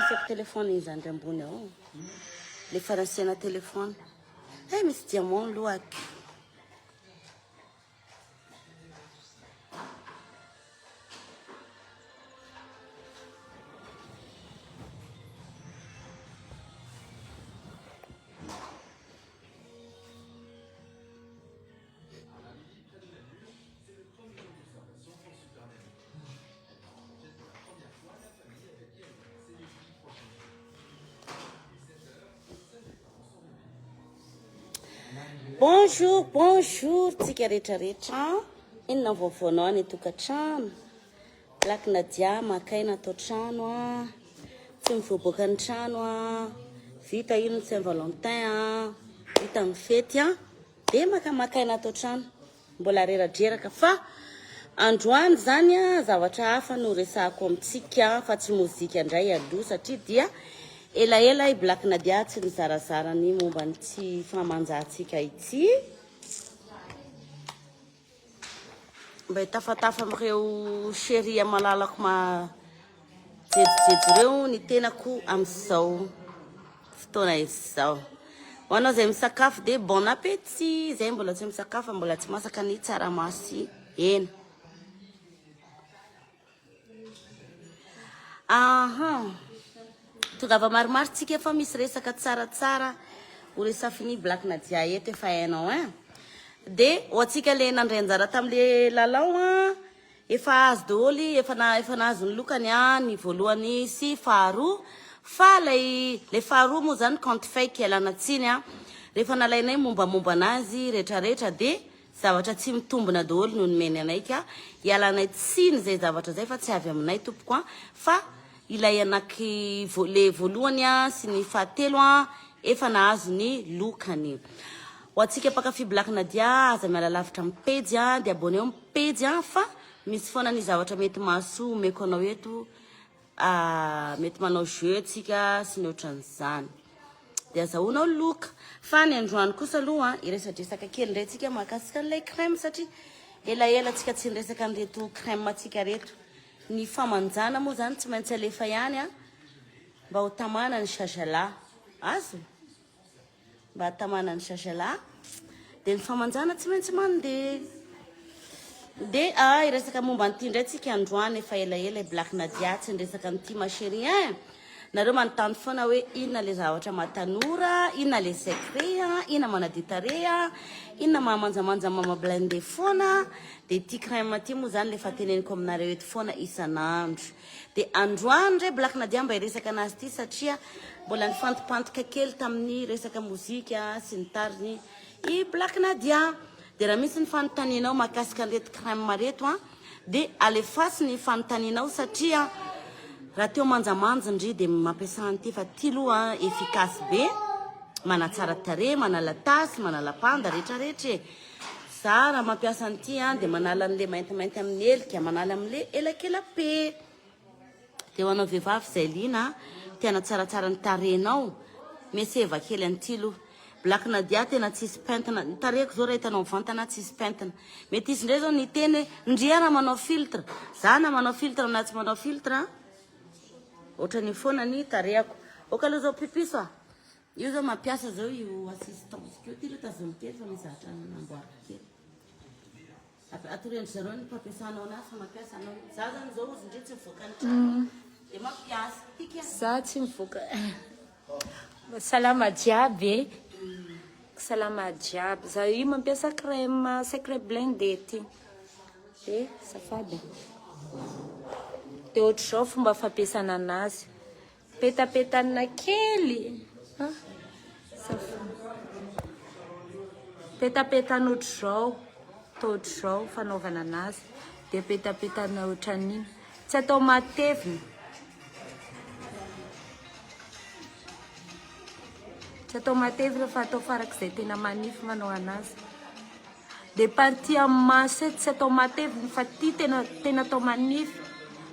feko telefony igny zany ambony ao le faransiana telefony misy diamant lohaka Bonjour, bonjour, tsika rehetrarehetra. Inona vaovaonao any tokantrano? Black Nadia makaina atao trano a. Tsy mivoaboaka ny trano a. Vita ino Saint Valentin a. Vita ny fety a. De makaina atao trano. Mbola rera-dreraka fa androany zany a zavatra hafa no resahako amintsika fa tsy mozika indray aloha satria dia ela i Black Nadia tsy nizarazara ny momba ny tsy famanjantsika ity. Mba hitafatafa amin'ireo chérie malalako jejojejo reo ny tenako amin'izao fotoana izao. Ho anao zay misakafo de bon appétit. Zay mbola tsy misakafo mbola tsy masaka ny tsaramaso hena. Tongava maromaro tsika efa misy resaka tsaratsara ho resafiny Black Nadia eto efa hainao de hoatsika le nandray anjara tam'le lalao efa azo daholo efa nahazo ny lokany ny voalohany sy faharoa fa le faharoa moa zany compte fake ialana tsiny rehefa nalainay mombamomba anazy rehetrarehetra de zavatra tsy mitombona daholo no nomeny anay ka ialanay tsiny zay zavatra zay fa tsy avy aminay tompoko fa ilay anaky le voalohany sy ny fahatelo efa nahazo ny lokany. Hoatsika mpakafy Black Nadia aza miala lavitra amin'ny page de abonné amin'ny page fa misy foana ny zavatra mety mahasoa meko anao eto mety manao jeu tsika sy ny ohatran'izany de azahoanao loka fa ny androany kosa aloha iresadresaka kely ndray tsika mahakasika an'ilay crème satria elaela tsika tsy niresaka an'ireto crème tsika reto. Ny famanjana moa zany tsy maintsy alefa ihany mba ho tamana ny shashala azo mba hatamana ny shashala de ny famanjana tsy maintsy mandeha de iresaka momba an'ity ndray tsika androany efa elaela Black Nadia tsy niresaka an'ity ma chérie nareo manontany foana hoe inona le zavatra matanora inona le secret inona manaditare inona mahamanjamanja mama blende foana de ty crème ty moa zany lefa teneniko aminareo eto foana isanandro de androany re Black Nadia mba iresaka anazy ty satria mbola nifantopantoka kely tamin'ny resaka mozika sy ny tariny i Black Nadia de raha misy ny fanontanianao mahakasika an'ireto crème reto de alefasy ny fanontanianao satria raha teo manjamanja ndry de mampiasa an'ity fa ty loha efficace be manatsara tare manala tasy manala panda rehetrarehetra Sara mampiasa an'ity de manala an'le maintimainty amin'ny elika manala amin'le elakelape de ho anao vehivavy zay lina tena tsaratsara ny tarenao meseva kely an'ity loha Black Nadia tena tsisy pentina tareko zao raha hitanao mivantana tsisy pentina mety izy ndray zao ny teny ndriana manao filtre zana manao filtre na tsy manao filtre ohatrany foana ny tareko oka aloha zao pipiso io zao mampiasa zao io assistance keo ty lo tazony kely fa mizatra namboariko kely atoriandry zareo ny mpampiasanao anazy fa mampiasa anao za zany zao ozy ndre tsy mivoaka ny trano de mampiasa tika za tsy mivoaka salama jiaby salama jiaby za io mampiasa crème secret blendé ty de safady de ohatr'izao fomba fampiasana anazy petapetanina kely petapetana ohatr'izao to ohatr'izao fanaovana anazy de petapetana ohatran'iny tsy atao matevina tsy atao matevina fa atao farak'izay tena manify manao anazy de parti amin'ny maso tsy atao matevina fa ty tena atao manify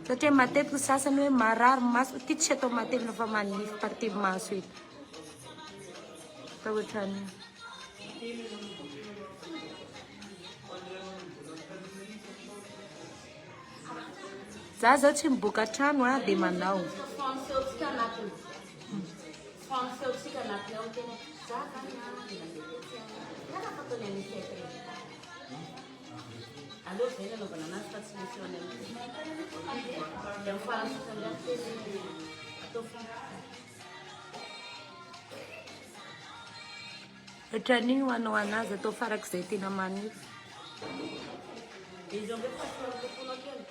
satria matetika sasany hoe marary maso ty tsy atao matevina fa manify parti maso ito fa ohatran'iny za zao tsy miboaka trano de manao mampisehotsika anatiny ao tena zaka karaha fataony amin'ny fety regny aleo zay nanaovana anazy fa tsy misy eo any amin'ny dia amin'ny farany sasany teny atao fomba Ohatran'igny ho anao anazy atao farak'izay tena manify. izy ambe fasoarotofono kely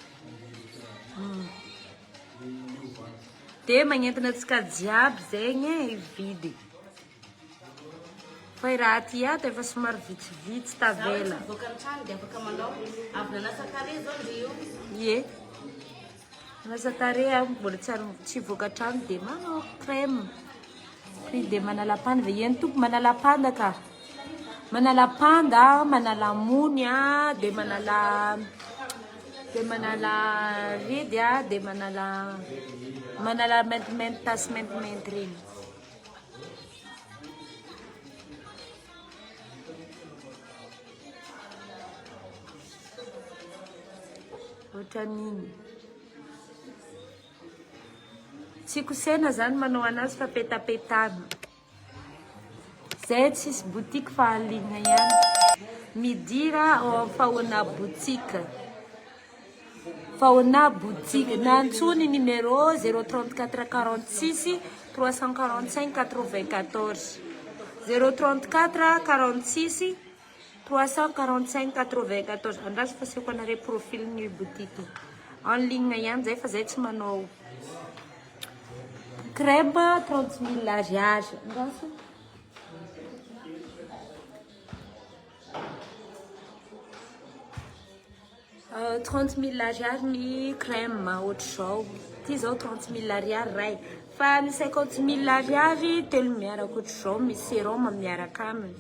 Dia magnentina antsika jiaby zegny hividy. Fa i raha ty ato efa somary vitsivitsy tavela. voaka ny trano dia afaka manao avy nanasa-kare zao rio Ie. Anasa-tare mbola tsy voaka trano dia manao crème. Dia manalapanda ve eny tompo manalapanda ka. Manalapanda, manalamony dia manala ridy dia manala mentimento tasy mentimento regny. Ohatran'igny. Tsy kosena zany manao anazy fa petapetana. Zay tsisy boutique fa aligna ihany. Midira faona boutique. Faona boutique. Nantsony numéro 034 46 345 94. 034 46 345 94. Andraso fa siko anare profil ny boutique. En ligne ihany zay fa zay tsy manao. Crème 30 000 ariary. Andraso. Uh, 30 000 ariary ny crème ohatr'izao. Ty zao 30 000 ariary ray. Fa ny 50 000 ariary telo miaraka ohatr'izao. Misy sérum miaraka aminy.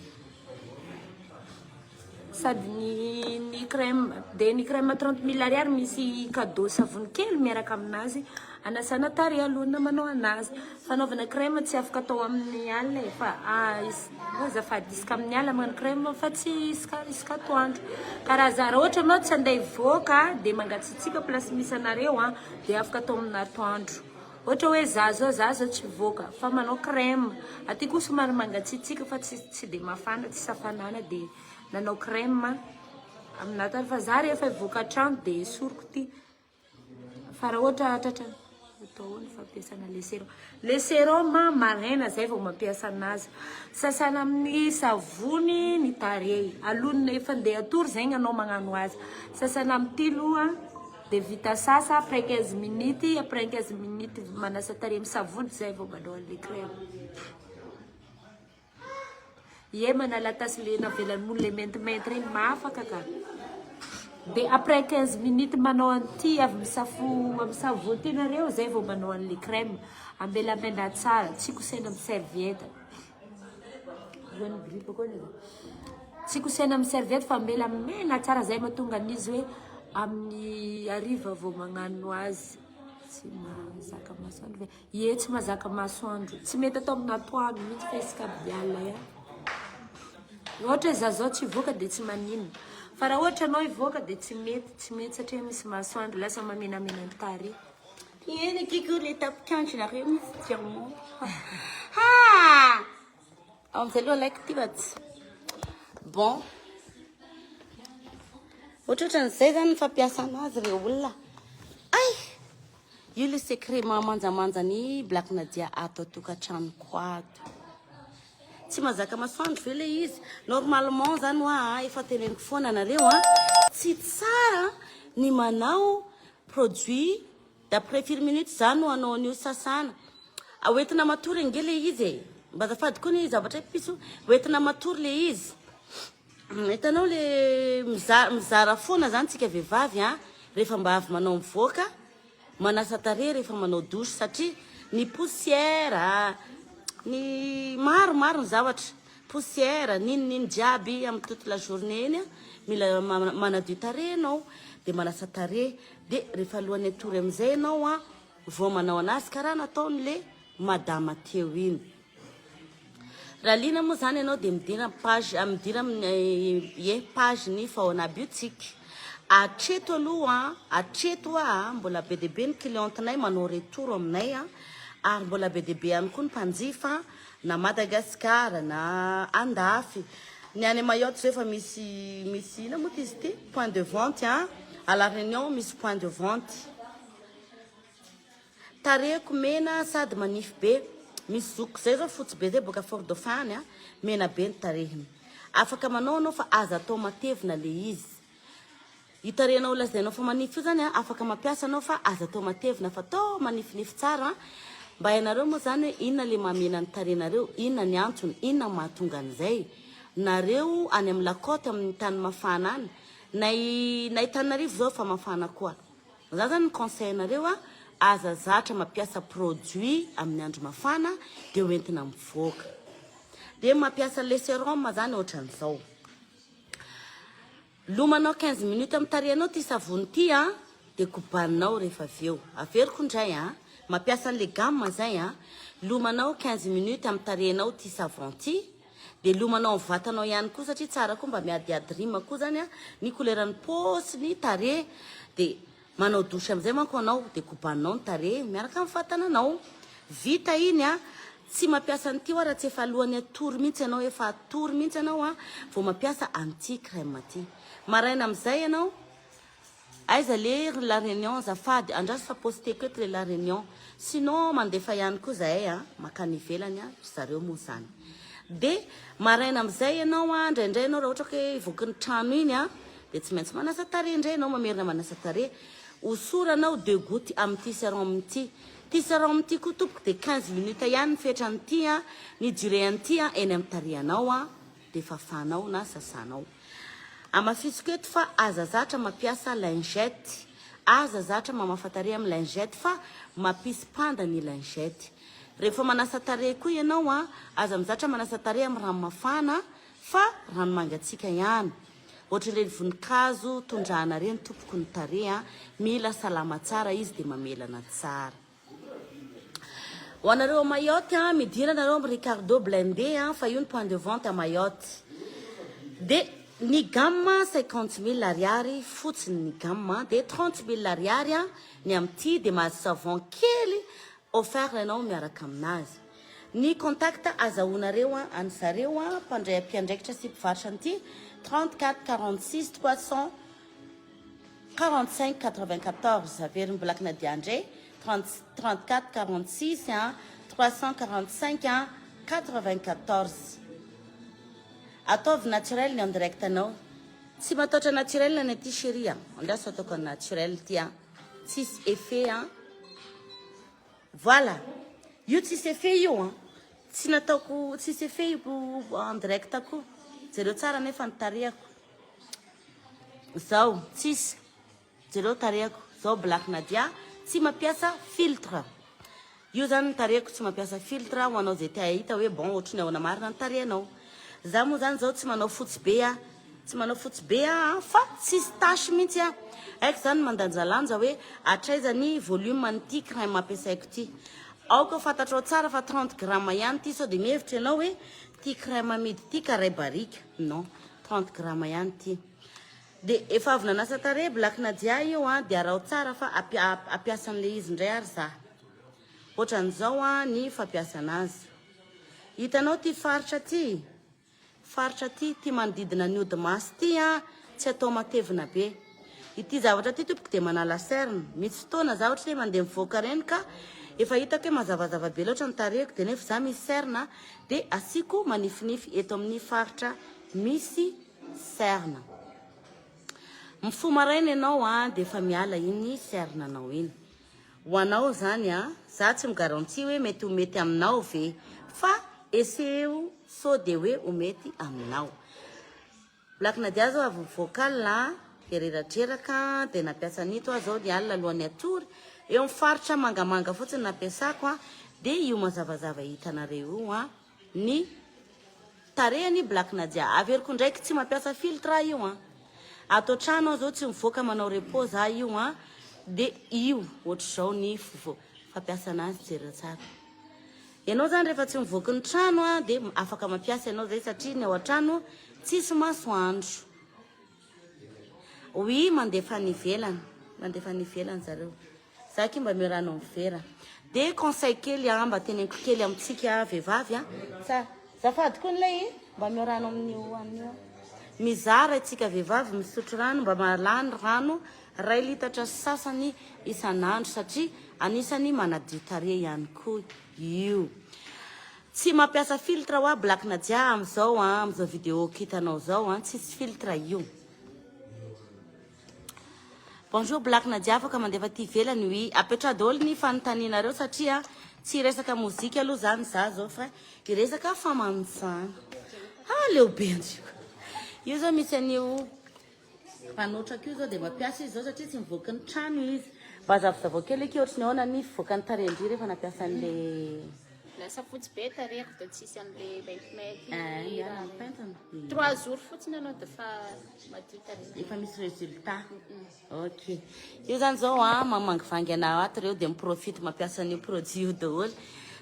Sady ny crème. Dia ny crème 30 000 ariary misy cadeau savony kely miaraka aminazy. Anasana tarehy alohana manao anazy. Fanaovana crème tsy afaka atao amin'ny alina fa azafady isaka amin'ny alina manao crème fa tsy isaka atoandro. Karaha raha ohatra anao tsy andeha hivoaka dia mangatsiatsika place misy anareo dia afaka atao amin'ny atoandro. Ohatra hoe zazo tsy voaka fa manao crème. Aty koa somary mangatsiatsika fa tsy dia mafana tsy safanana dia nanao crème amin'atany fa za rehefa hivoaka trano dia esoriko ty. Fa raha ohatra tratra atao ny fampiasana le sérum maraina zay vao mampiasa anazy. Sasana amin'ny savony ny tarehy. Alonina efa andeha atory zegny anao magnano azy. Sasana amin'ny tilo dia vita sasa après 15 minutes. Après 15 minutes manasa tarehy amin'ny savony zay vao manao le crème. Ie manala tasy le navelan'ny molo le mentimento regny mafaka ka. Dia après 15 minutes manao an'ity avy amin'ny savony tianareo zay vao manao an'le crème. Ambelamena tsara, tsy kosena amin'ny serviette. Tsy kosena amin'ny serviette fa ambelamena tsara zay mahatonga an'izy hoe amin'ny hariva vao magnano azy. Tsy mazaka masoandro. Ie tsy mazaka masoandro. Tsy mety atao amin'ny atoandro mihitsy fa isaka biala ihany. Ohatra za zao tsy voaka dia tsy maninona. Fa raha ohatra anao hivoaka dia tsy mety satria misy masoandro lasa mamenamena ny tarehy. Eny kiko le tapikandro nareo misy diamant. Amin'izay aloha like ty vatsy. Bon. Ohatran'izay zany ny fampiasana azy ireo olona. Io le secret mamanjamanja ny Black Nadia ato atokantranoko ato. Tsy mazaka masoandro ve le izy. Normalement zany hoa efa teneniko foana nareo tsy tsara ny manao produit d'après firy minutes zany ho anao an'io sasana. Oentina matory ange le izy mba azafady koa ny zavatra piso. Oentina matory le izy. Hitanao le mizara foana zany tsika vehivavy rehefa mba avy manao mivoaka manasa tarehy rehefa manao douche satria ny poussière ny maro ny zavatra poussière ninonino jiaby amin'ny toute la journée eny mila manadio tarehy anao dia manasa tarehy dia rehefa alohan'ny atory amin'izay anao vao manao anazy karaha nataon'le madama teo iny. Raha liana moa zany ianao dia midira page ny Faona Boutique. Atreto aloha mbola be dia be ny clientenay manao retour aminay ary mbola be deabe ihany koa ny mpanjifa na Madagasikara na andafy ny any Mayotte zao efa misy ina moa izy ty point de vente à la Réunion misy point de vente tarehiko mena sady manify be misy zoko zay zao fotsy be zay boka Fort Dauphin mena be ny tarehiny afaka manao anao fa aza atao matevina le izy itarenao lazainao fa manify io zany afaka mampiasa anao fa aza atao matevina fa atao manifinify tsara mba hainareo moa zany hoe inona le mamena ny tarenareo inona ny antony inona mahatonga an'izay nareo any amin'ny Lakote amin'ny tany mafana any na Itanarivo zao fa mafana koa za zany ny conseil nareo aza zatra mampiasa produit amin'ny andro mafana de hoentina mivoaka de mampiasa le sérum zany ohatran'izao lomanao 15 minutes amin'ny tarehanao ty savony ty de kobaninao rehefa aveo averiko indray mampiasa an'le gamme zay lomanao 15 minutes amin'ny tarehanao ty savon ty de lomanao amin'ny vatanao ihany koa satria tsara koa mba miadiady rima koa zany ny couleuran'ny paosy ny tare de manao douche am'izay manko anao de kobaninao ny tare miaraka amin'ny vatananao vita iny tsy mampiasa an'ity raha tsy efa alohany atory mihitsy anao efa atory mihitsy anao vao mampiasa anti crème ty maraina am'izay ianao aiza le la Réunion zafady andraso fa posteko eto le la Réunion sinon mandefa ihany koa zahay makany ivelany zareo moa zany de maraina am'izay ianao indraindray anao raha ohatra hoe ivoky ny trano iny de tsy maintsy manasa tare indray anao mamerina manasa tare osoranao 2 gouttes amin'ty sérum ty sérum ty koa tompoko de 15 minutes ihany fetranyty ny durée an'ty eny amin'ny tarehanao de fafanao na sasanao amafisiko eto fa aza zatra mampiasa lingette aza zatra mamafatare amin'ny lingette fa mampisy panda ny lingette rehefa manasa tare koa ianao aza mizatra manasa tare amin'ny rano mafana fa rano mangatsika ihany ohatra le voninkazo tondrahana reny tompoko ny tare mila salama tsara izy de mamelana tsara ho anareo a Mayotte midira nareo amin'ny Ricardo Blindé fa io ny point de vente à Mayotte de ny gamme 50 000 ariary fotsiny ny gamme de 30 000 ariary ny amin'ty de mahazo savon kely offert ianao miaraka aminazy ny contact azahoanareo any zareo mpandray ampiandraikitra sy mpivarotra an'ity 34 46 345 94 averiny Black Nadiandre 34 46 345 94 ataovy naturel ny en direct anao tsy mataotra naturel ny aty chérie andraso ataoko naturel ty tsisy effet voilà io tsisy effet io tsy nataoko tsisy effet io en direct ako zareo tsara nefa ny tarehako zao tsisy zareo tarehako zao Black Nadia tsy mampiasa filtre io zany ny tarehako tsy mampiasa filtre ho anao zay te ahita hoe bon ohatrany ahoana marina ny tarehanao za moa zany zao tsy manao fotsy be fa tsisy tache mihitsy aiko zany mandanjalanja hoe atraizany volume an'ity crème ampiasaiko ty aoko fantatrao tsara fa 30 grammes ihany ty sao de mihevitra ianao hoe ty crème amidy ty carré barrique non 30 grammes ihany ty de efa avy nanasa tare Black Nadia io de arao tsara fa apiasan'le izy indray ary za ohatran'izao ny fampiasa anazy hitanao ty faritra ty manodidina ny ody-maso ty tsy atao matevina be ity zavatra ty tompoko de manala cerne misy fotoana za ohatra hoe mandeha mivoaka reny ka efa hitako hoe mazavazava be loatra ny tarehiko de nefa za misy cerne de asiko manifinify eto amin'ny faritra misy cerne mifo maraina ianao de efa miala iny cerne anao iny ho anao zany za tsy migarantie hoe mety ho mety aminao ve fa eseo so de hoe ho mety aminao Black Nadia zao avy vocal de reratreraka de nampiasa anito zao ny alina alohan'ny atory eo amin'ny faritra mangamanga fotsiny nampiasako de io mazavazava hitanareo ny tarehany Black Nadia averiko ndraiky tsy mampiasa filtre io atao trano zao tsy mivoaka manao repos za io de io ohatr'izao ny fampiasa anazy jera tsara ianao zany rehefa tsy mivoaka ny trano de afaka mampiasa ianao zay satria ny ao an-trano tsisy masoandro oui mandefa ny ivelany zareo za ky mba miarano amin'ny vera de conseil kely mba teneniko kely amintsika vehivavy zafady koa nilay mba miorano amin'io mizara itsika vehivavy misotro rano mba malany rano 2 litatra sasany isan'andro satria anisany manadio tarehy ihany koa io tsy mampiasa filtre hoa Black Nadia amizao vidéo kitanao zao tsisy filtre io. Bonjour Black Nadia, afaka mandefa ty velany wi apetra daholo ny fanontanianareo satria tsy resaka mozika aloha zany za zao fa iresaka famantsana. Leo bendriko io zao misy an'io mpanotraka io zao de mampiasa izy zao satria tsy mivoaka ny trano izy mba zavozavo kely eky ohatrany ahoana ny fivoaka ny tarendry rehefa nampiasa an'le lasa fotsy be tarehako de tsisy an'le pentana 3 jours fotsiny anao de fa madio tarehy efa misy résultat. Ok io zany zao mamangivangy anao ato reo de miprofite mampiasa an'io produit io daholo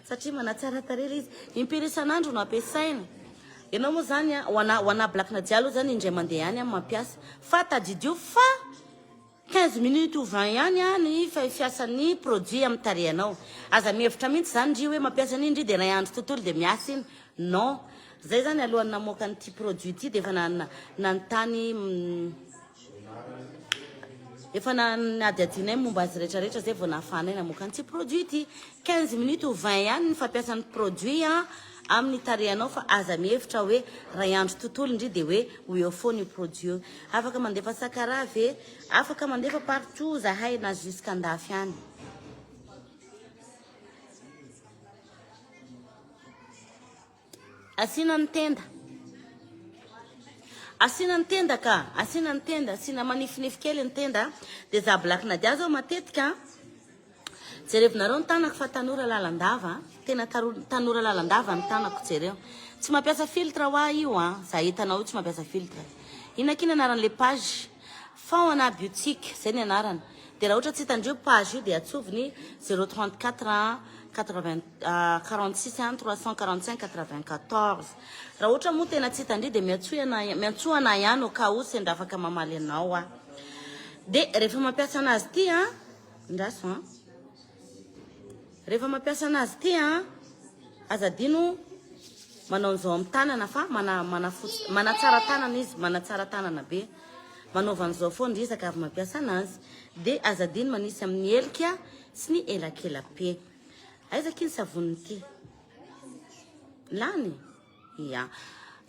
satria manatsara tarehy izy impiry isan'andro no ampiasaina. Ianao moa zany hoana Black Nadia aloha zany indray mandeha ihany mampiasa fa tadidio fa 15 minutes ou 20 ihany ny fiasan'ny produit amin'ny tarehinao. Aza mihevitra mihitsy zany ndry hoe mampiasa an'indry de ray andro tontolo de miasa iny non zay zany alohan'ny namoaka an'ity produit ty de efa nanontany efa nadiadinay momba azy rehetrarehetra zay vao nahafanay namoaka an'ity produit ty 15 minutes ou 20 ihany ny fampiasan'ny produit amin'ny tarehinao fa aza mihevitra hoe ray andro tontolo indry de hoe ho eo foana io produit afaka mandefa sakaravy afaka mandefa partout zahay na jusqu'andafy any. Asina ny tenda ka asina ny tenda asina manifinify kely ny tenda de za Black Nadia zao matetika jerevinareo ny tanako fa tanora lalandava tena tanora lalandava ny tanako jereo tsy mampiasa filtre hoa io za hitanao io tsy mampiasa filtre inakina anaran'le page Faona Boutique zay ny anarany de raha ohatra tsy hitandreo page io de atsoviny 034 46 345 94 raha ohatra moa tena tsy hitandreo de miantsoana ihany ka o sendra afaka mamaly anao de rehefa mampiasa anazy ty ndraso rehefa mampiasa anazy ty azadino manao an'izao amin'ny tanana fa manatsara tanana izy manatsara tanana be manaova an'izao foana izy ka avy mampiasa anazy de azadino manisy amin'ny elika sy ny elakelape aizaka iny savony ty lany ya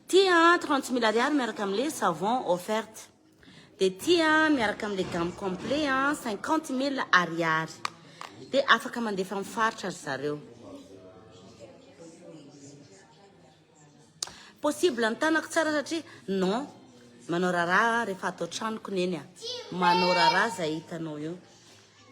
ty 30 000 ariary miaraka amin'le savon offerte de ty miaraka amin'le gamme complet 50 000 ariary de afaka mandefa mifaritra ry zareo possible ny tanako tsara satria non manao raraha rehefa atao tranoko neny manao raraha zay hitanao io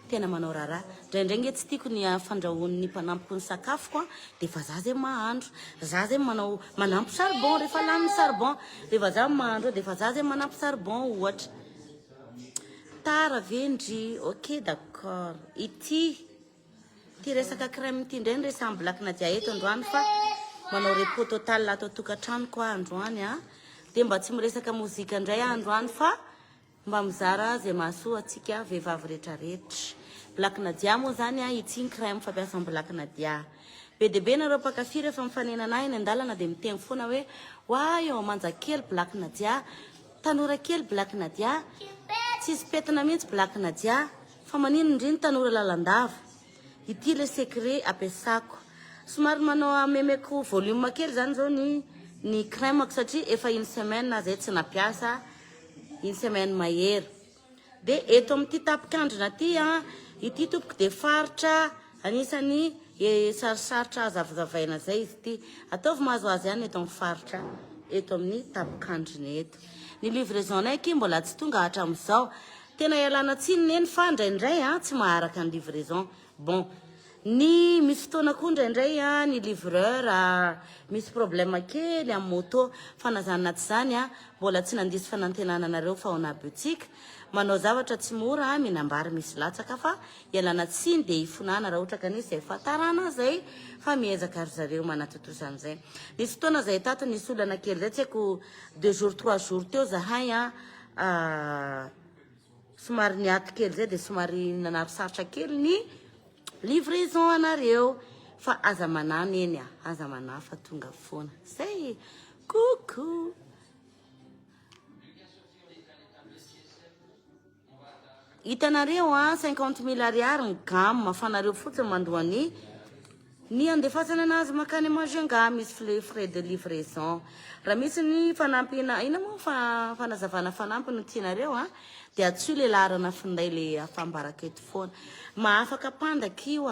tena manao raraha ndraindray tsy tiako ny fandrahoan'ny mpanampiko ny sakafoko de fa za zay mahandro za zay manao manampy charbon rehefa lany charbon rehefa za mahandro de fa za zay manampy charbon ohatra tara vendry ok d'accord ity resaka crème ity ndray resamy Black Nadia eto androany fa manao repos total atao tokantrano koa androany de mba tsy miresaka mozika ndray androany fa mba mizara zay mahasoa atsika vehivavy rehetrarehetra. Black Nadia moa zany ity crème fampiasan'ny Black Nadia be de be nareo mpakafy rehefa mifanenana eny andalana de miteny foana hoe wa eo manja kely Black Nadia tanora kely Black Nadia tsisy petina mihitsy Black Nadia fa manino indriny tanora lalandava ity le secret ampiasako somary manao memeko volume kely zany zao ny crème ko satria efa une semaine zay tsy napiasa une semaine mahery de eto amin'ity tapikandrina ty ity tompoko de faritra anisany sarosarotra zavazavaina zay izy ty ataovy mahazo azy ihany eto amin'ny faritra eto amin'ny tapikandrina eto ny livraison naiky mbola tsy tonga hatramin'izao tena ialana tsininy eny fa ndraindray tsy maharaka ny livraison bon ny misy fotoana koa ndraindray ny livreur misy problème kely amin'ny moto fa nazanona tsy zany mbola tsy nandisy fanantenana anareo Faona Boutique manao zavatra tsy mora minambary misy latsaka fa ialana tsiny de ifonana raha ohatra ka nisy zay fatarana zay fa miezaka ry zareo manatotosa an'izay nisy fotoana zay tato nisy olana kely zay tsy haiko 2 jours 3 jours teo zahay somary niaty kely zay de somary nanarosarotra kely ny livraison anareo fa aza manana eny aza manana fa tonga foana zay coucou hitanareo 50 000 ariary ny gam mafanareo fotsiny mandoany ny andefasana anazy makany Majunga misy frais de livraison raha misy ny fanampina ina moa fanazavana fanampy no tianareo dia atsy le larana finday le afambaraka eto foana maafaka pandaky io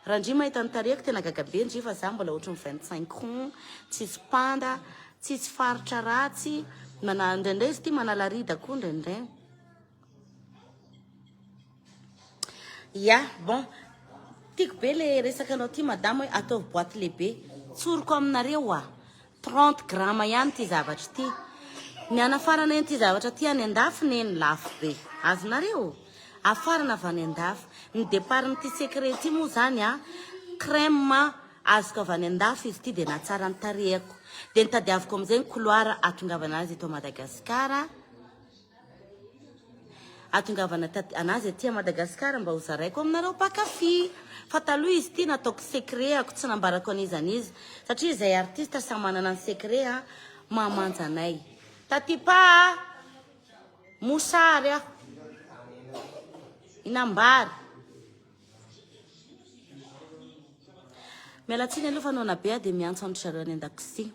raha ndry mahita ny tareko tena gagabe ndry fa za mbola ohatry ny 25 ron tsisy panda tsisy faritra ratsy indraindray izy ty manalarida koa indraindray ya bon tiako be le resaka anao ty madame hoe ataovy boîte lehibe tsoroko aminareo 30 gramma ihany ty zavatra ty ny anafarana eny ty zavatra ty any andafy neny lafo be azonareo afarana avy any andafy ny départ ty secret ty moa zany crème azoko avy any andafy izy ty dia natsara ny tarehako dia nitadiaviko amin'izay ny couloir atongavana azy eto Madagasikara atongavana anazy aty Madagasikara mba ho zaraiko aminareo pakafy fa taloha izy ty nataoko secret ako tsy nambarako an'izanizy satria izay artiste samy manana ny secret mamanja anay tatipa mosary inambary mialatsiny aloha fa anao nabe dia miantso andry any an-dakozia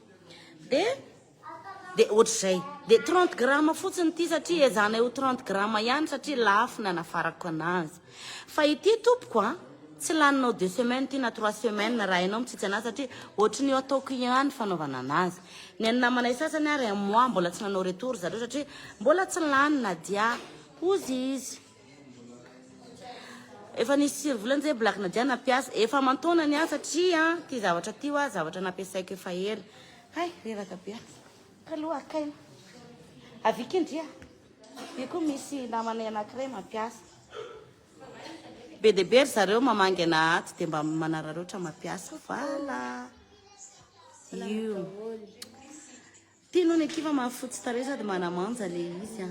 dia ohatr'izay dia 30 gramma fotsiny ty satria ezanay ho 30 gramma ihany satria lafo na nafarako anazy fa ity tompoko tsy laninao 2 semaines ty na 3 semaines raha ianao mitsitsy anazy satria ohatry ny ataoko ihany fanaovana anazy ny any namanay sasany ary un mois mbola tsy nanao retour zareo satria mbola tsy lanina dia ozy izy efa nisy sirvolany zay Black Nadia nampiasa efa mantonany satria ty zavatra ty zavatra nampiasaiko efa ela hay reraka be kaloha akaina avikindria be koa misy namanay anankiray mampiasa be de be zareo mamangy ana tsy dia mba manararoatra mampiasa vala io ty no ny kiva mahafotsy tare sady manamanja le izy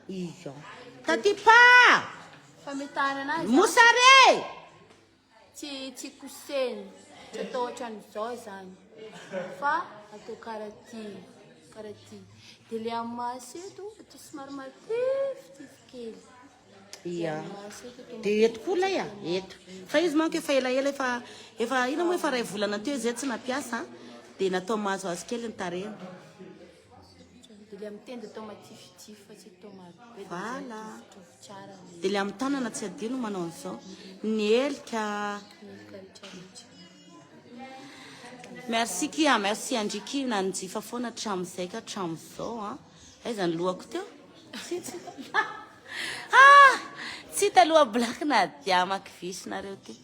iyo tatipa mosare tsy koseny tsy atao ohatran'izao zany fa atao karaty dia le amin'ny maso eto atao somary matefitify kely ia dia eto koa lay eto fa izy manko efa elaela efa ina moa efa ray volana teo zay tsy nampiasa dia natao mahazoazo kely ny tarena dia le amin'ny tenda atao matifitify fa tsy atao marobe vala tsara dia le amin'ny tanana tsy adino manao an'izao ny elika merci kia merci andriky nanjifa foana hatramin'izay ka hatramin'izao aizany lohako teo tsy taloha Black Nadia makivisinareo ty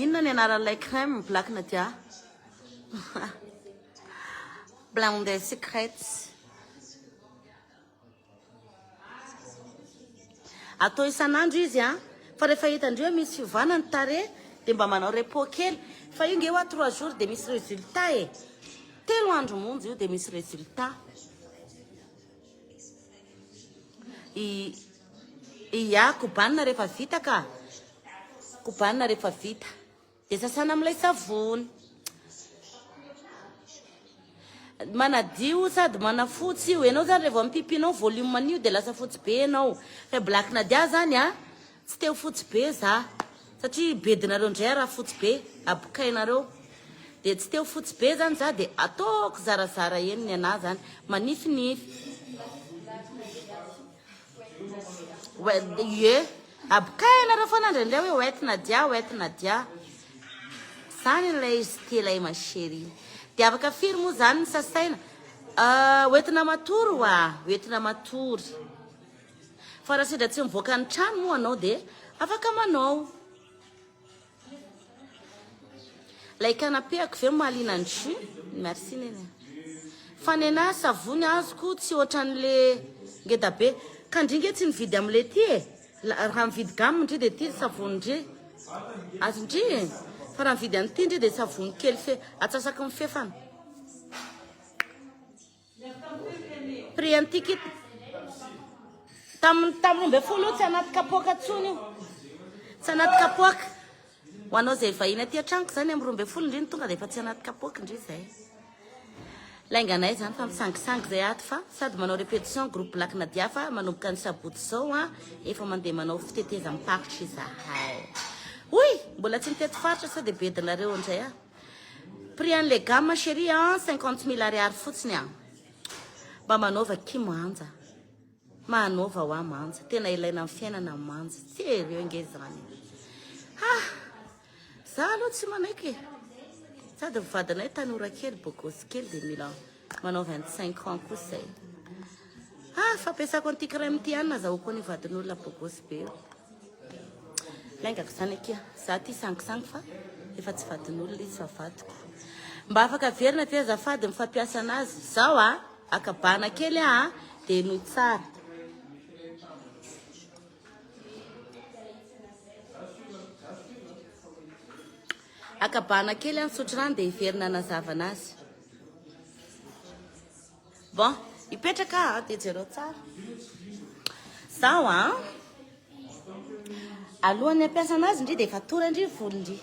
inona ny anaran'ilay crème Black Nadia Blanc de secrets atao isan'andro izy fa rehefa hitandreo misy fiovanany tare dia mba manao repos kely fa io nge 3 jours dia misy résultat 3 andro monjy io dia misy résultat iya kobanina rehefa vita ka kobanina rehefa vita dia sasana amin'ilay savony manadio sady manafotsy io ianao zany rehefa mipipinao volume anio dia lasa fotsy be ianao fa Black Nadia zany tsy teo fotsy be za satria bedinareo ndray raha fotsy be abokainareo dia tsy teo fotsy be zany za dia ataoko zarazara eny ny anazy zany manifinify ye abokainareo foana ndraindray hoe White Nadia zany ilay izy telay ma chérie dia afaka firy moa zany ny sasaina hoentina matory hoentina matory fa raha sendra tsy mivoaka ny trano moa anao dia afaka manao lay canapé-ako ve mahaliana ny jus merci nene fa ny anahy savony azoko tsy ohatran'le ngeda be ka ndringe tsy mividy amin'le ty raha mividy gamme ndry dia ty savony ndry azondry fa raha mividy an'ity ndry dia savony kely atsasaka mifefana prix an'ity kity Tam'roambe folo tsy anaty kapoaka tsony io. Tsy anaty kapoaka. Ho anao zay vahiny aty an-tranoko zany amin'ny 12 indrindra tonga dia efa tsy anaty kapoaka indri zay. Lainganay zany fa misangisangy zay ato fa sady manao répétition groupe Black Nadia fa manomboka ny sabotsy zao efa mandeha manao fitetezam-paritra izahay. Oui, mbola tsy mitety faritra sa dia bedinareo indray prix an'le gamme chérie 50 000 ariary fotsiny mba manaova kimanja. Manova ho manja. Tena ilaina amin'ny fiainana manja. Sérieux nge zany. Za aloha tsy manaiky. Sady vadinay tanora kely bokosy kely dia mila manao 25 ans kosa. Fampiasako an'ity crème ty ihany nazahoako ny vadin'olona bokosy be. Laingako zany akia. Za ty sangisangy fa efa tsy vadin'olona izy fa vadiko. Mba afaka verina ty azafady mifampiasa anazy. Zao akabana kely dia noho tsara. Akabana kely sotro rano dia hiverina anazava anazy. Bon, hipetraka dia jereo tsara. Zao alohan'ny ampiasa anazy indri dia efa tora indri volo indri.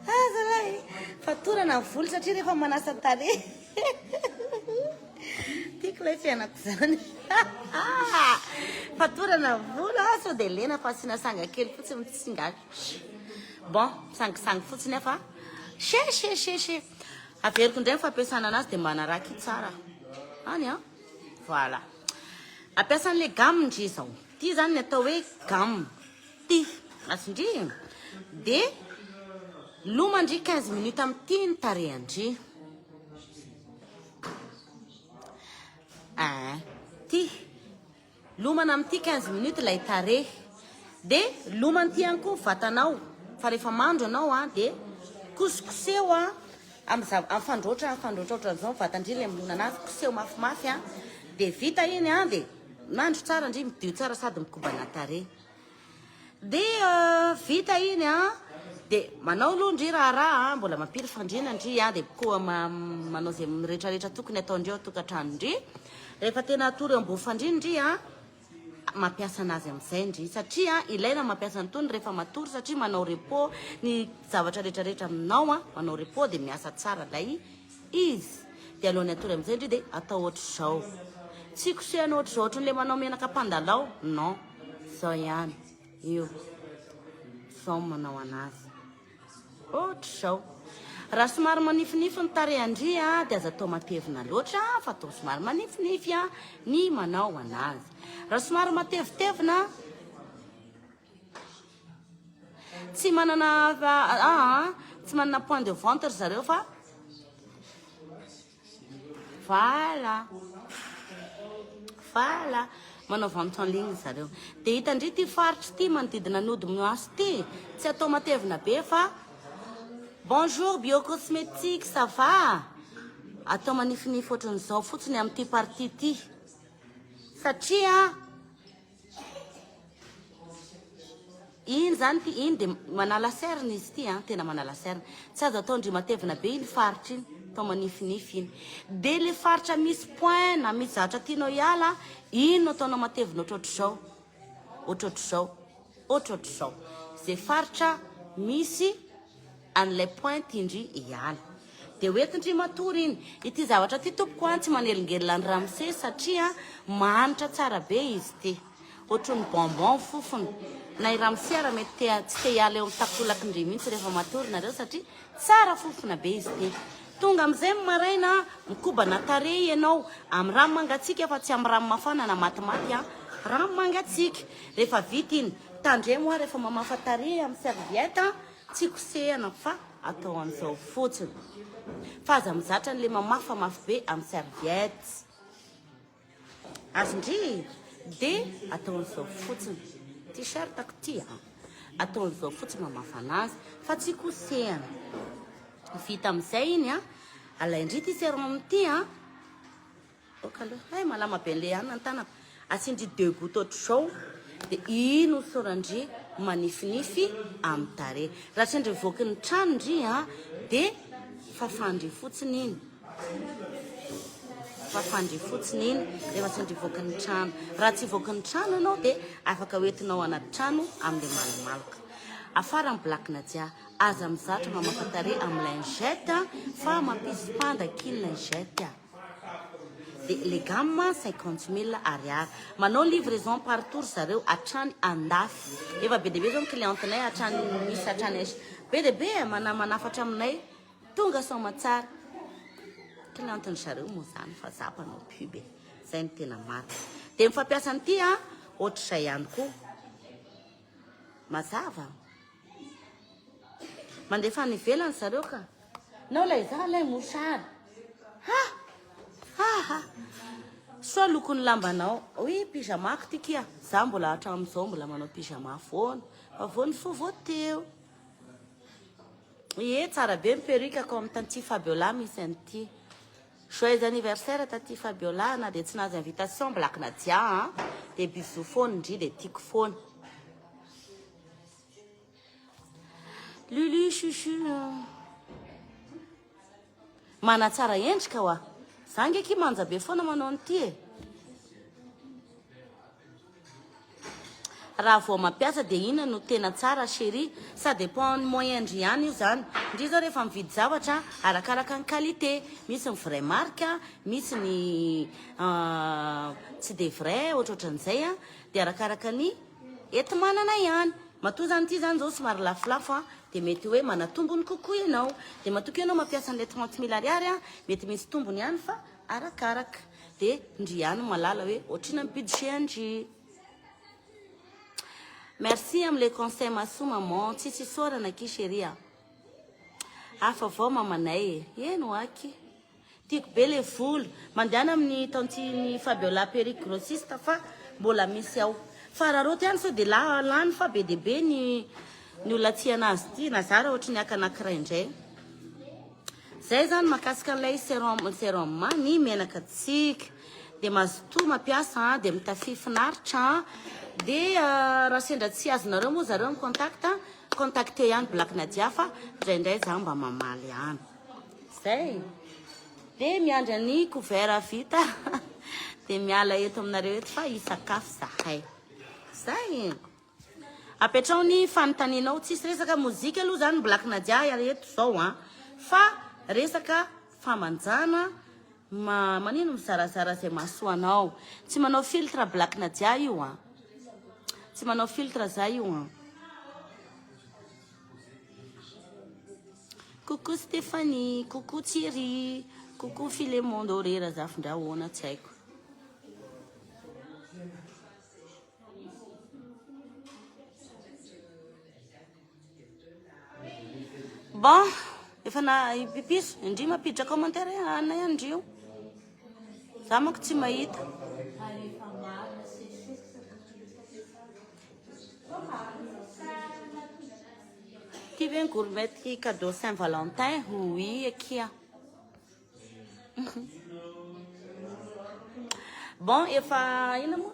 Zalahy, fatorana volo satria rehefa manasa tarehy. Tiako ilay fiainako zany. Fatorana volo sao dia lena fa asiana sanga kely fotsiny mitsingasy. Bon, sangisangy fotsiny fa she. Averiko indray fampiasana anazy dia manaraky tsara. Any voilà. Ampiasa an'le gamme indri zao. Ty zany ny atao hoe gamme. Ty, asindri. Dia loma indri 15 minutes amin'ity ny tarehy indri. Ty lomana amin'ity 15 minutes ilay tarehy. Dia lomany ty ihany koa vatanao. Fa rehefa mandro anao dia kosikoseo amin'ny fandroatra ohatran'izao vatandrily amin'ny anazy koseho mafimafy dia vita iny dia mandro tsara indri midio tsara sady mikobana tarehy. Dia vita iny dia manao aloha indri raha mbola mampiry fandriana indri dia koa manao zay rehetrarehetra tokony ataondreo atokantrano indri. Rehefa tena atory eo ambony fandriana indri mampiasa anazy amin'izay indri satria ilaina mampiasa nytony rehefa matory satria manao repos ny zavatra rehetrarehetra aminao manao repos dia miasa tsara lay izy. Dia alohan'ny atory amin'izay indri dia atao ohatr'izao. Tsy kosehana ohatr'izao ohatran'ilay manao menaka pandalao. Non, zao ihany. Io zao manao anazy ohatr'izao. Raha somary manifinify ny tarehy indri dia aza atao matevina loatra fa atao somary manifinify ny manao anazy. Raha somary matevitevina tsy manana point de ventre zareo fa voilà manao vente en ligne zareo. Dia hita indri ty faritra ty manodidina ny ody-maso ty tsy atao matevina be fa bonjour biocosmétique ça va. Atao manifinify ohatran'izao fotsiny amin'ity partie ty satria iny zany ty iny dia manala serina izy ty tena manala serina. Tsy azo atao ndry matevina be iny faritra iny atao manifinify iny. Dia le faritra misy point na misy zavatra tianao hiala iny no ataonao matevina ohatrohatr'izao. Zay faritra misy an'ilay point indri hiala. Dia hoentindry matory iny. Ity zavatra ty tompoko tsy manelingelina ny ramose satria manitra tsara be izy ty. Ohatran'ny bonbon fofony. Na i ramose ara mety tsy te hiala eo amin'ny takolaky indri mihitsy rehefa matory nareo satria tsara fofona be izy ty. Tonga amin'izay maraina mikobana tarehy ianao amin'ny rano mangatsiaka fa tsy amin'ny rano mafana na matimaty rano mangatsiaka. Rehefa vita iny tandremo rehefa mamafa tarehy amin'ny serviette tsy kosehana fa atao an'izao fotsiny. Fa aza mizatra n'le mamafamafy be amin'ny serviette. Azondry dia atao an'izao fotsiny. T-shirt ako ty atao an'izao fotsiny mamafa anazy fa tsy kosehana. Vita amin'izay iny alaindry ty serum amin'ity malama be an'le hanina ny tanako. Asindry 2 gouttes ohatr'izao dia iny hosorandry manifinify amin'ny tarehy. Raha sendra voky ny trano indri dia fafandry fotsiny iny. fafandry fotsiny iny rehefa tsy ndry voaka ny trano raha tsy voaka ny trano anao dia afaka hoentinao anaty trano amin'ilay malomaloka afara ny Black Nadia aza mizatra mamafantare amin'ny lingette fa mampisy panda kily lingette dia les gammes 50 000 ariary manao livraison par tour zareo hatrany andafy efa be deabe zao ny clientenay hatrany misy hatrany be deabe manafatra aminay tonga soma tsara clienteny zareo moa zany fa zapanao pub zay ny tena marina dia mifampiasa an'ity ohatr'izay ihany koa mazava mandefa ny ivelany zareo ka nao lay za lay mosary soa lokony lambanao oy pyjama ty kia za mbola hatramin'izao mbola manao pyjama foana fa voany fo vao teo ie tsara be ny perruque comme tanty Fabiola misy an'ity joyeux anniversaire tanty Fabiola na dia tsy nahazo invitation Black Nadia dia bisou foana indri dia tiako foana Lulu chuchu mana tsara endrika wa za ngeky manja be foana manao an'ity raha vao mampiasa dia ina no tena tsara chéri ça dépend ny moyen-ndry ihany io zany ndry zao rehefa mividy zavatra arakaraka ny qualité misy ny vrai marque misy ny tsy de vrai ohatrohatran'izay dia arakaraka ny enti-manana ihany matoa zany ity zany zao somary lafolafo dia mety hoe manatombony kokoa ianao dia matoky ianao mampiasa an'ilay 30 000 ariary mety misy tombony ihany fa arakaraka dia ndry ihany malala hoe ohatrina ny budget ndry merci amin'ilay conseil maso maman tsisy sorana ki chéria afa vao mamanay eno aky tiako be le volo mandehana amin'ny tantiny Fabiola perruque grossiste fa mbola misy ao fa raha roty ihany sao dia lany fa be deabe ny olona tia anazy ity na za raha ohatra ny akanankiray indray zay zany makasika an'ilay sérum ny menaka tsika dia mazotoa mampiasa dia mitafy finaritra dia raha sendra tsy azonareo moa zareo ny contacte ihany Black Nadia fa indraindray za mba mamaly ihany zay dia miandry ny couvert vita dia miala eto aminareo eto fa hisakafo zahay zay apetrao ny fanontanianao tsisy resaka mozika aloha zany Black Nadia eto zao fa resaka famanjana manino mizarazara zay masoanao tsy manao filtre Black Nadia io tsy manao filtre za io coucou Stéphanie coucou Thierry coucou Philémon Dorera zafindrahoana tsy haiko bon efa na pipiso indri mapiditra commentaire ana ihany ndrio za manko tsy mahita qui vient gourmet cadeau Saint-Valentin oui kia bon efa ina mo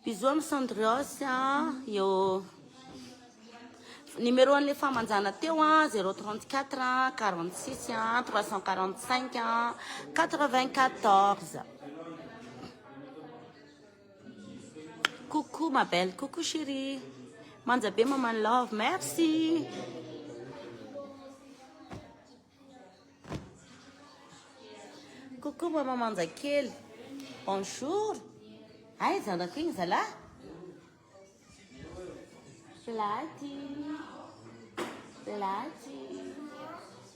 bisous amin'ny Sandrios yo numéro an'ilay famanjana teo 034 46 345 94 coucou ma belle coucou chérie manja be maman love merci coucou maman manja kely bonjour ay zanako igny zala Flati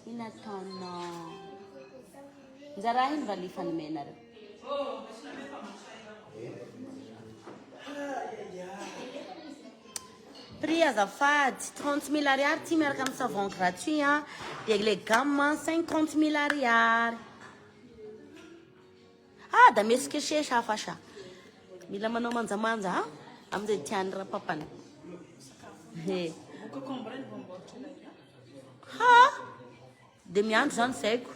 inataonao nzara iny mba lifany menareo prix azafady 30 000 ariary ty miaraka amin'ny savon gratuit dia les gammes 50 000 ariary da mesikesesa afasha mila manao manjamanja amin'izay tiany rapapany dia miandro zany zaiko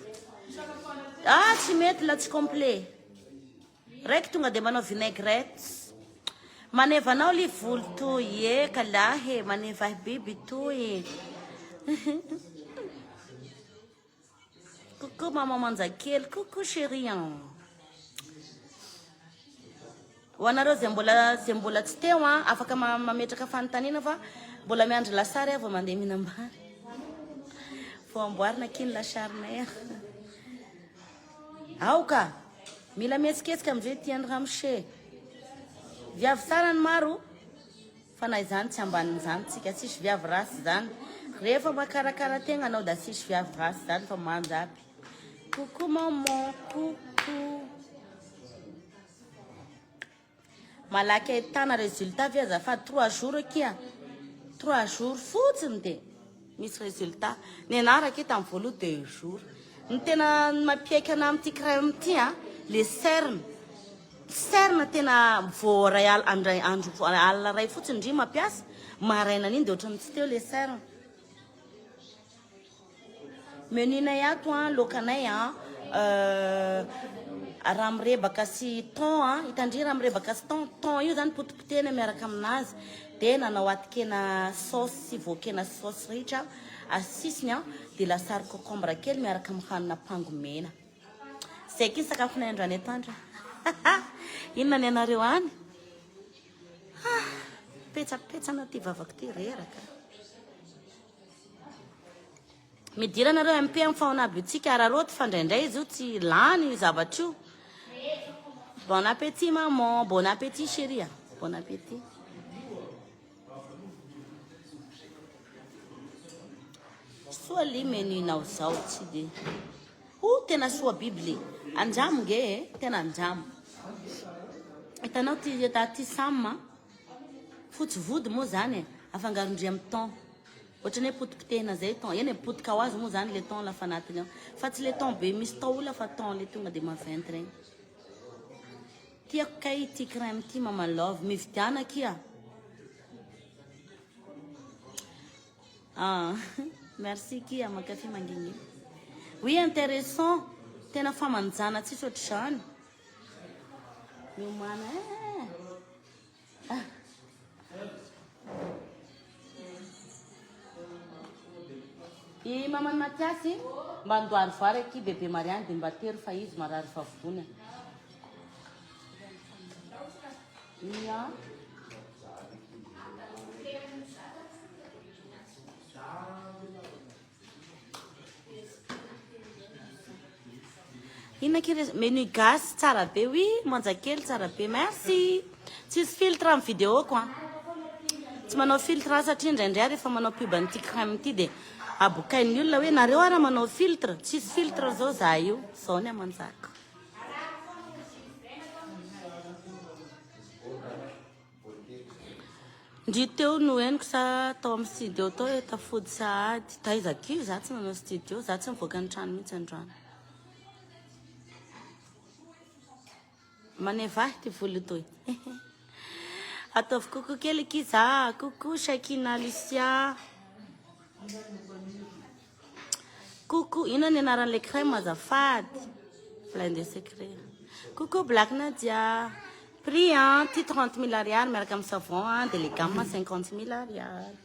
tsy mety la tsy complet raiky tonga dia manao vinaigrette manevanao li volo toy kalahy maneva biby toy Coucou maman Manzakely, coucou chérie. Ho anareo zay mbola tsy teo afaka mametraka fanontaniana fa mbola miandry lasary vao mandeha mihinam-bary. Vao amboarina kiny lasarinay. Aoka, mila mihetsiketsika amizay tiany ramose. Viavy tsara ny maro, fa na izany tsy ambanin'izany tsika tsisy viavy rasy zany. Rehefa makarakara tegna anao da tsisy viavy rasy zany fa manjapy. Coucou maman, coucou. Malaky ahitana résultat via azafady 3 jours akia. 3 jours fotsiny de misy résultat. Ny anaraka tamin'ny voaloha 2 jours. Ny tena mapiaiky ana amin'ity crème ty le cerne. Cerne tena voray andro alina ray fotsiny ndry mampiasa. Maraina an'iny de ohatran'ny tsy teo le cerne. Meninay ato lokanay raha mirebaka sy thon hitandry raha mirebaka sy thon io zany potipotena miaraka aminazy de nanao atikena sauce sy voakena sauce ritra asisiny de lasary concombre kely miaraka amin'ny hanina pango mena. Zay ky sakafonay androany atoandro. Inona ny anareo any? Petsapetsana ty vavako ty reraka. Midira anareo MP amin'ny faonaby tsika araroty fa indraindray izy io tsy lany zavatra io. Bon appétit maman, bon appétit chérie. Bon appétit. Soa li meninao zao tsy de. Tena soa bibli. Anjamo nge tena anjamo. Hitanao ty samma. Fotsy vody moa zany afangarondry amin'ny thon. Ohatrany hoe potipotehina zay thon. Eny potika ho azy moa zany le thon lafa anatiny ao. Fa tsy le thon be misy taola fa thon le tonga de maventy regny. Tiako kay ty crème ty mama love mividiana kia. Merci kia makafe mangigny. Oui intéressant. Tena famanjana tsisy ohatr'izany. Miomana I maman Mathiasy mba andohary vary aky bébé Marianne de mba tery fa izy marary favony. Ia. Ina kire menu gas tsara be oui Manzakely tsara be merci. Tsisy filtre amin'ny vidéo quoi. Tsy manao filtre satria indraindray rehefa manao pub an'ity crème ty de abokain'ny olona hoe nareo ara manao filtre. Tsisy filtre zao za io. Zao ny amanjaka. Ndry teo no henoko sa tao amin'ny studio tao tafody sahady. Taizakio za tsy nanao studio, za tsy mivoaka ny trano mihitsy androany. Manevahy ty volo toy. Ataovy coucou kely kiza, coucou Shakina Lucia. Coucou, ina ny anaran'le crème azafady. Plein de secret. Coucou Black Nadia. Prix ty 30 000 ariary miaraka amin'ny savon de les gammes 50 000 ariary.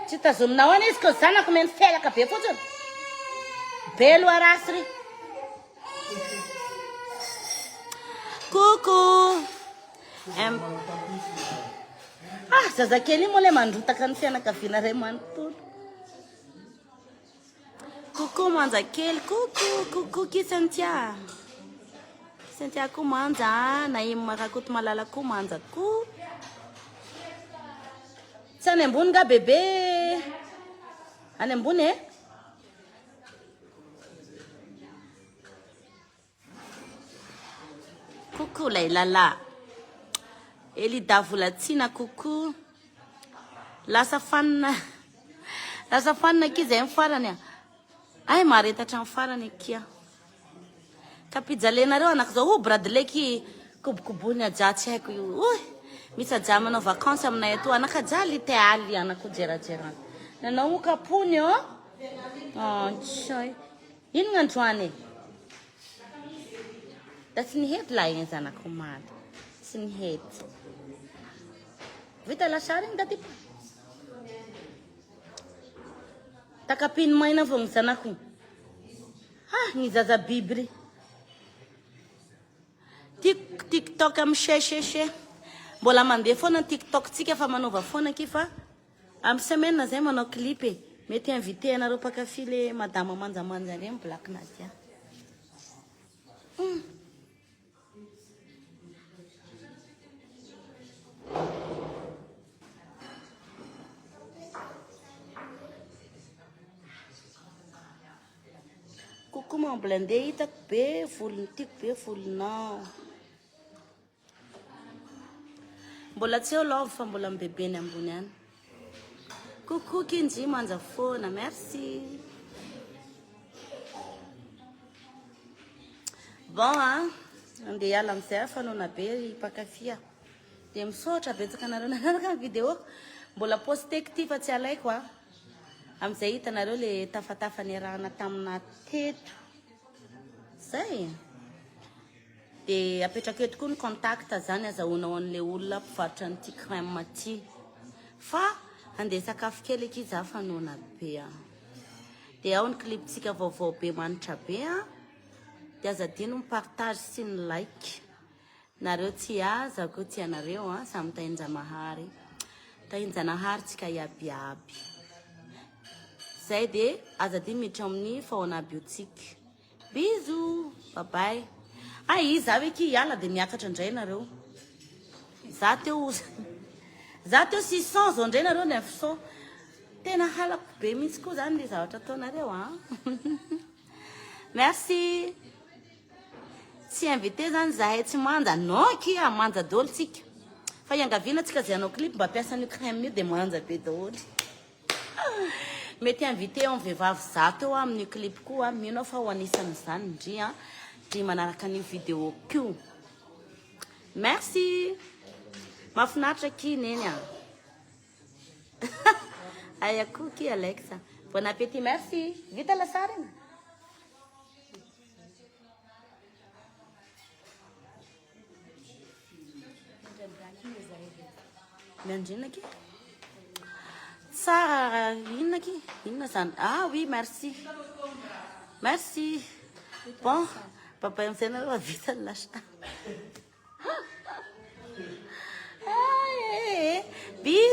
Tsy tazominao any izy ko zanako meny felaka be fotsiny. Belo arasy ry. Coucou. Zazakely moa le mandrotaka ny fianakaviana ray manontolo. Coucou Manzakely, coucou ki Cynthia. Cynthia ko manja, Naim marakoto malala ko manja ko. Tsy any ambony nga bebe. Any ambony Coucou Lailala. Elida Volatsina coucou. Lasa fanna ki zay farany. Ay maretatra amin'ny farany kia. Kapijalenareo anak zao Bradley ki kobokobony ajatsy haiko io. Misy aja manao vacances aminay ato anakajaly te aly anako jerajerana. Nanao kapony tsay. Ino ngandroany? Da tsy niheto la iny zanako maty. sy ny hety. Vita lasary iny daty. Takapiny maina vao ny zanako. Ny zaza biby ry. TikTok amin'ny sheshe. Mbola mandeha foana TikTok tsika fa manova foana ki fa amin'ny semaine zay manao clip e. Mety invité anareo mpakafy le madama manjamanja reny Black Nadia. Coucou mon blindé, hitako be volony, tiako be volonao. Mbola tsy eo love fa mbola mbebeny ambony any. Coucou Kinji manja foana, merci. Bon andeha hiala amin'izay fanona be mpakafia. Dia misaotra betsaka anareo nanaraka ny vidéo. Mbola posteko ty fa tsy alaiko a. Amin'izay hitanareo le tafatafany arahana tamina teto. Zay. Dia apetrako eto koa ny contact zany azahoanao an'ilay olona mpivarotra an'ity crème ty. Fa andeha sakafo kely eky za fanona be a. Dia ao ny cliptsika vaovao be manitra be a. Dia aza dino mipartage sy ny like. Nareo tsy aza koa tsy anareo a. Samy tahinjanahary. Tahinjanahary tsika iabiaby. Zay dia aza dino miditra amin'ny faona biotique. Bisous. Bye bye. Za hoe ki hiala dia miakatra indray nareo. Za teo 600 zao indray nareo 900. Tena halako be mihitsy koa zany le zavatra ataonareo a. Merci. Tsy invité zany zahay tsy manja. Non ki manja daholo tsika. Fa iangaviana tsika zay anao clip mba piasa an'io crème io dia manja be daholo. Mety invité amin'ny vehivavy zato eo amin'ny clip koa mino fa ho anisan'izany ndry manaraka ny vidéo Q. Merci. Mahafinaritra ki neny a. Aya cookie Alexa. Bon appétit, merci. Vita lasary. Miandrina ki? Tsara inona ki? Inona zany? Ah oui, merci. Merci. Bon, papa amin'izay nareo vita ny lasary. Bisous.